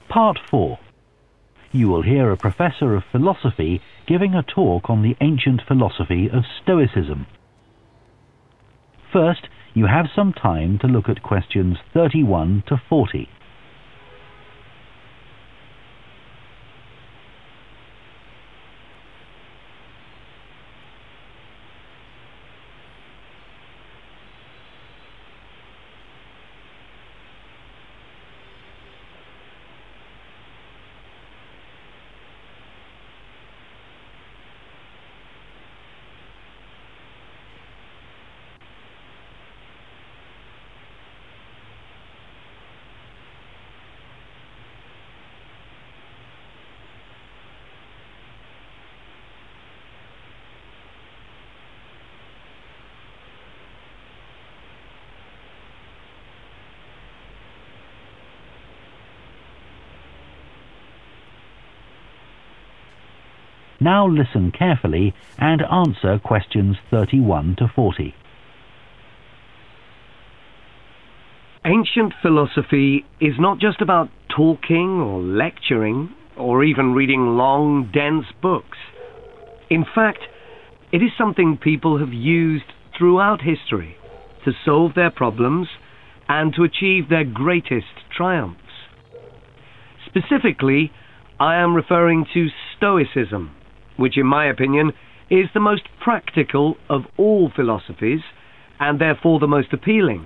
Part 4. You will hear a professor of philosophy giving a talk on the ancient philosophy of Stoicism. First, you have some time to look at questions 31 to 40. Now listen carefully and answer questions 31 to 40. Ancient philosophy is not just about talking or lecturing or even reading long, dense books. In fact, it is something people have used throughout history to solve their problems and to achieve their greatest triumphs. Specifically, I am referring to Stoicism, which in my opinion is the most practical of all philosophies and therefore the most appealing.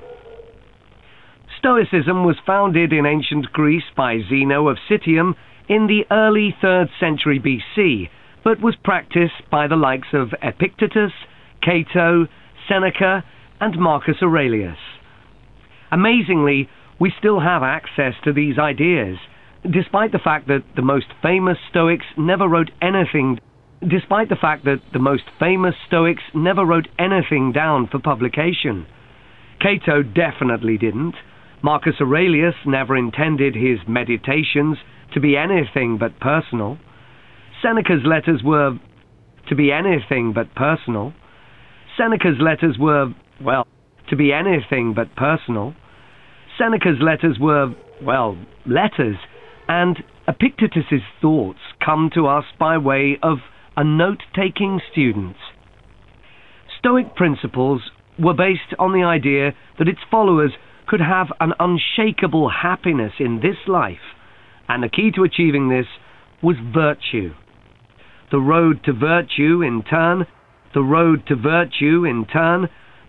Stoicism was founded in ancient Greece by Zeno of Citium in the early 3rd century BC, but was practiced by the likes of Epictetus, Cato, Seneca, and Marcus Aurelius. Amazingly, we still have access to these ideas, despite the fact that the most famous Stoics never wrote anything down for publication. Cato definitely didn't. Marcus Aurelius never intended his meditations to be anything but personal. Seneca's letters were to be anything but personal. Seneca's letters were, well, to be anything but personal. Seneca's letters were, well, letters, and Epictetus's thoughts come to us by way of a note-taking student. Stoic principles were based on the idea that its followers could have an unshakable happiness in this life, and the key to achieving this was virtue. The road to virtue, in turn,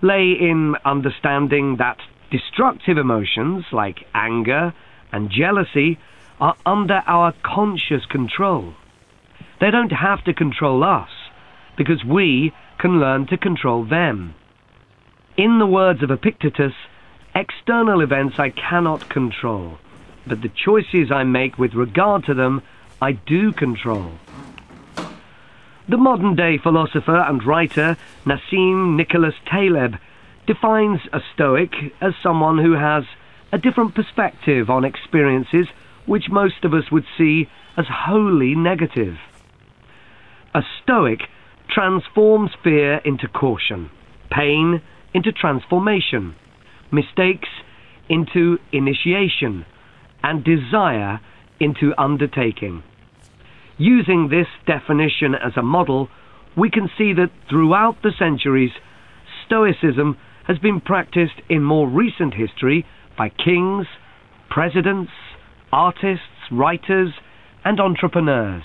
lay in understanding that destructive emotions like anger and jealousy are under our conscious control. They don't have to control us, because we can learn to control them. In the words of Epictetus, external events I cannot control, but the choices I make with regard to them I do control. The modern-day philosopher and writer Nassim Nicholas Taleb defines a Stoic as someone who has a different perspective on experiences which most of us would see as wholly negative. A Stoic transforms fear into caution, pain into transformation, mistakes into initiation, and desire into undertaking. Using this definition as a model, we can see that throughout the centuries, Stoicism has been practiced in more recent history by kings, presidents, artists, writers, and entrepreneurs.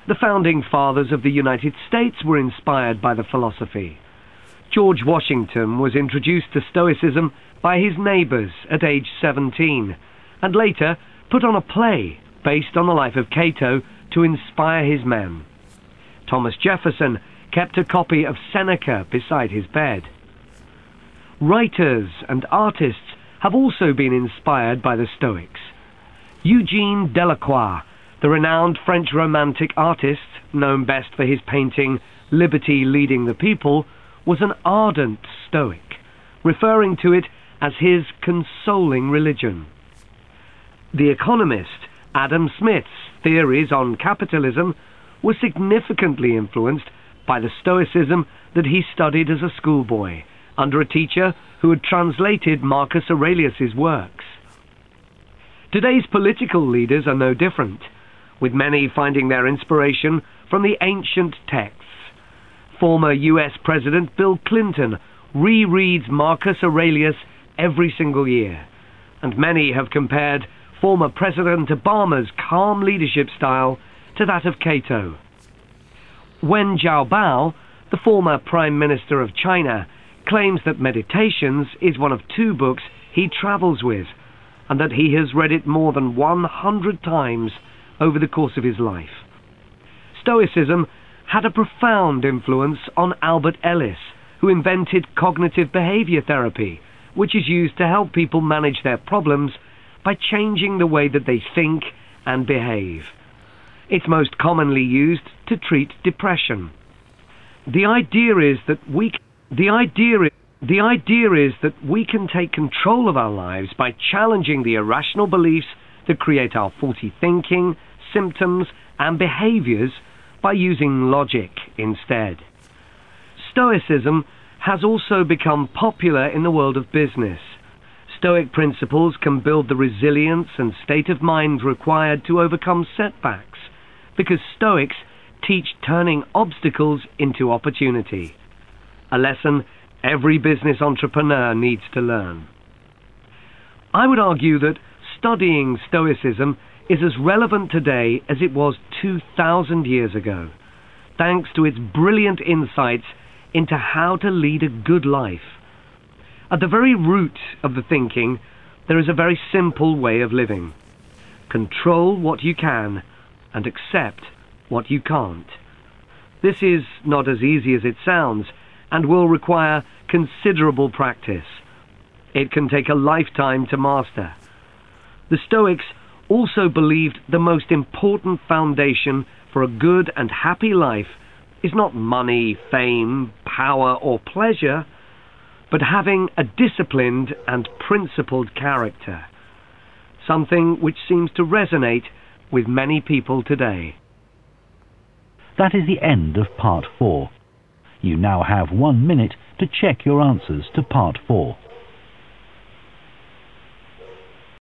The founding fathers of the United States were inspired by the philosophy. George Washington was introduced to Stoicism by his neighbors at age 17, and later put on a play based on the life of Cato to inspire his men. Thomas Jefferson kept a copy of Seneca beside his bed. Writers and artists have also been inspired by the Stoics. Eugene Delacroix, the renowned French Romantic artist, known best for his painting Liberty Leading the People, was an ardent Stoic, referring to it as his consoling religion. The economist Adam Smith's theories on capitalism were significantly influenced by the Stoicism that he studied as a schoolboy under a teacher who had translated Marcus Aurelius's works. Today's political leaders are no different, with many finding their inspiration from the ancient texts. Former US President Bill Clinton rereads Marcus Aurelius every single year, and many have compared former President Obama's calm leadership style to that of Cato. Wen Jiabao, the former Prime Minister of China, claims that Meditations is one of 2 books he travels with, and that he has read it more than 100 times over the course of his life. Stoicism had a profound influence on Albert Ellis, who invented cognitive behavior therapy, which is used to help people manage their problems by changing the way that they think and behave. It's most commonly used to treat depression. The idea is that we can take control of our lives by challenging the irrational beliefs that create our faulty thinking, symptoms, and behaviors by using logic instead. Stoicism has also become popular in the world of business. Stoic principles can build the resilience and state of mind required to overcome setbacks, because Stoics teach turning obstacles into opportunity, a lesson every business entrepreneur needs to learn. I would argue that studying Stoicism is as relevant today as it was 2,000 years ago, thanks to its brilliant insights into how to lead a good life. At the very root of the thinking, there is a very simple way of living. Control what you can and accept what you can't. This is not as easy as it sounds and will require considerable practice. It can take a lifetime to master. The Stoics also believed the most important foundation for a good and happy life is not money, fame, power, or pleasure, but having a disciplined and principled character, something which seems to resonate with many people today. That is the end of part 4. You now have 1 minute to check your answers to part 4.